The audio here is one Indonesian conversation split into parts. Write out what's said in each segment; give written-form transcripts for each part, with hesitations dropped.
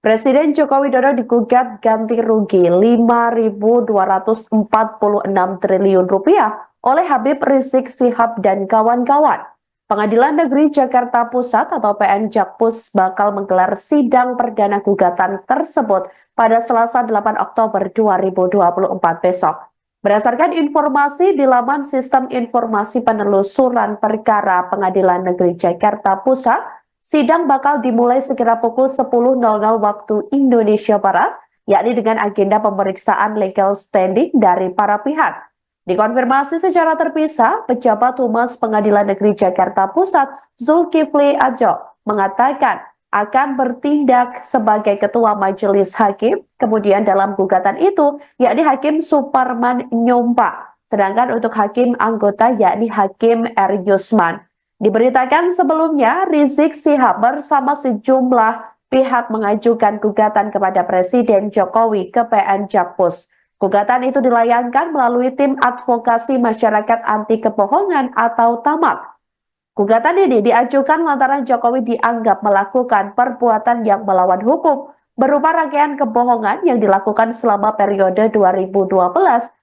Presiden Joko Widodo digugat ganti rugi 5.246 triliun rupiah oleh Habib Rizik Syihab dan kawan-kawan. Pengadilan Negeri Jakarta Pusat atau PN Jakpus bakal menggelar sidang perdana gugatan tersebut pada Selasa 8 Oktober 2024 besok. Berdasarkan informasi di laman Sistem Informasi Penelusuran Perkara Pengadilan Negeri Jakarta Pusat, sidang bakal dimulai sekira pukul 10.00 waktu Indonesia Barat, yakni dengan agenda pemeriksaan legal standing dari para pihak. Dikonfirmasi secara terpisah, pejabat Humas Pengadilan Negeri Jakarta Pusat, Zulkifli Adjo, mengatakan akan bertindak sebagai ketua majelis hakim, kemudian dalam gugatan itu, yakni Hakim Suparman Nyompa, sedangkan untuk hakim anggota yakni Hakim R. Yusman. Diberitakan sebelumnya, Rizik Syihab bersama sejumlah pihak mengajukan gugatan kepada Presiden Jokowi ke PN Jakpus. Gugatan itu dilayangkan melalui Tim Advokasi Masyarakat Anti Kebohongan atau TAMAK. Gugatan ini diajukan lantaran Jokowi dianggap melakukan perbuatan yang melawan hukum berupa rangkaian kebohongan yang dilakukan selama periode 2012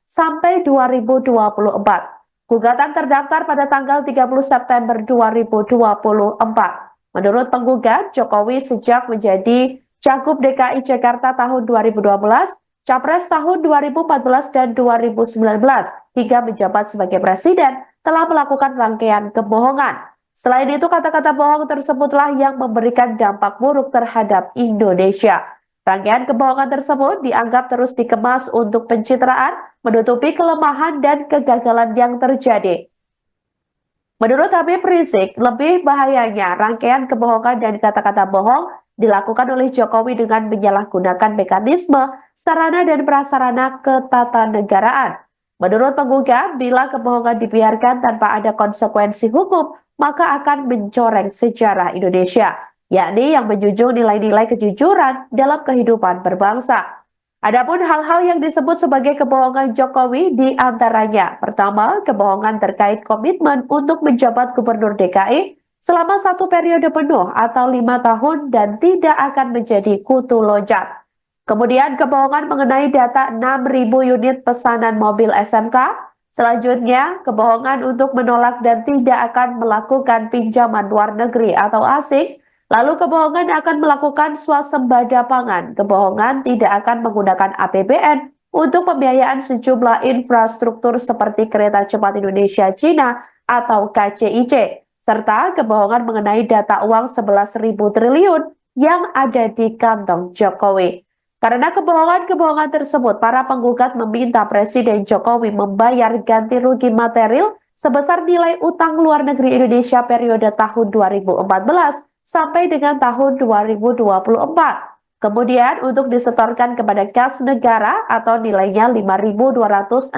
sampai 2024. Gugatan terdaftar pada tanggal 30 September 2024. Menurut penggugat, Jokowi sejak menjadi Cagup DKI Jakarta tahun 2012, Capres tahun 2014 dan 2019, hingga menjabat sebagai presiden, telah melakukan rangkaian kebohongan. Selain itu, kata-kata bohong tersebutlah yang memberikan dampak buruk terhadap Indonesia. Rangkaian kebohongan tersebut dianggap terus dikemas untuk pencitraan, menutupi kelemahan dan kegagalan yang terjadi. Menurut Habib Rizik, lebih bahayanya rangkaian kebohongan dan kata-kata bohong dilakukan oleh Jokowi dengan menyalahgunakan mekanisme, sarana dan prasarana ketatanegaraan. Menurut penggugat, bila kebohongan dibiarkan tanpa ada konsekuensi hukum, maka akan mencoreng sejarah Indonesia, yakni yang menjunjung nilai-nilai kejujuran dalam kehidupan berbangsa. Adapun hal-hal yang disebut sebagai kebohongan Jokowi di antaranya, pertama, kebohongan terkait komitmen untuk menjabat Gubernur DKI selama 1 periode penuh atau 5 tahun dan tidak akan menjadi kutu loncat. Kemudian kebohongan mengenai data 6.000 unit pesanan mobil SMK. Selanjutnya, kebohongan untuk menolak dan tidak akan melakukan pinjaman luar negeri atau asing. Lalu kebohongan akan melakukan swasembada pangan. Kebohongan tidak akan menggunakan APBN untuk pembiayaan sejumlah infrastruktur seperti Kereta Cepat Indonesia-Cina atau KCIC. Serta kebohongan mengenai data uang 11.000 triliun yang ada di kantong Jokowi. Karena kebohongan-kebohongan tersebut, para penggugat meminta Presiden Jokowi membayar ganti rugi material sebesar nilai utang luar negeri Indonesia periode tahun 2014 sampai dengan tahun 2024. Kemudian untuk disetorkan kepada kas negara atau nilainya 5.264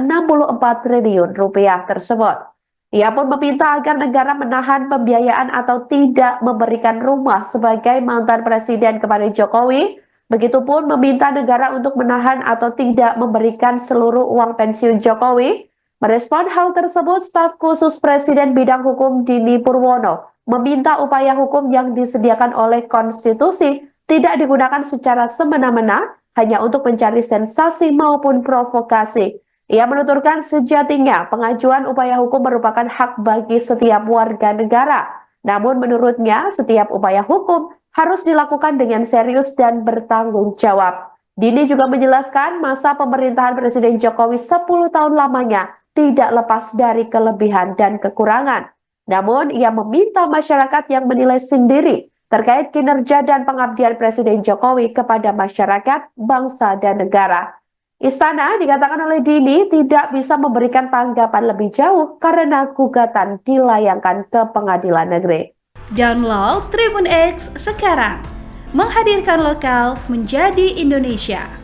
triliun rupiah tersebut. Ia pun meminta agar negara menahan pembiayaan atau tidak memberikan rumah sebagai mantan presiden kepada Jokowi. Begitupun meminta negara untuk menahan atau tidak memberikan seluruh uang pensiun Jokowi. Merespon hal tersebut, staf khusus Presiden bidang hukum Dini Purwono meminta upaya hukum yang disediakan oleh konstitusi tidak digunakan secara semena-mena hanya untuk mencari sensasi maupun provokasi. Ia menuturkan sejatinya pengajuan upaya hukum merupakan hak bagi setiap warga negara. Namun menurutnya setiap upaya hukum harus dilakukan dengan serius dan bertanggung jawab. Dini juga menjelaskan masa pemerintahan Presiden Jokowi 10 tahun lamanya tidak lepas dari kelebihan dan kekurangan. Namun ia meminta masyarakat yang menilai sendiri terkait kinerja dan pengabdian Presiden Jokowi kepada masyarakat, bangsa, dan negara. Istana, dikatakan oleh Dini, tidak bisa memberikan tanggapan lebih jauh karena gugatan dilayangkan ke pengadilan negeri. Download Tribun X sekarang, menghadirkan lokal menjadi Indonesia.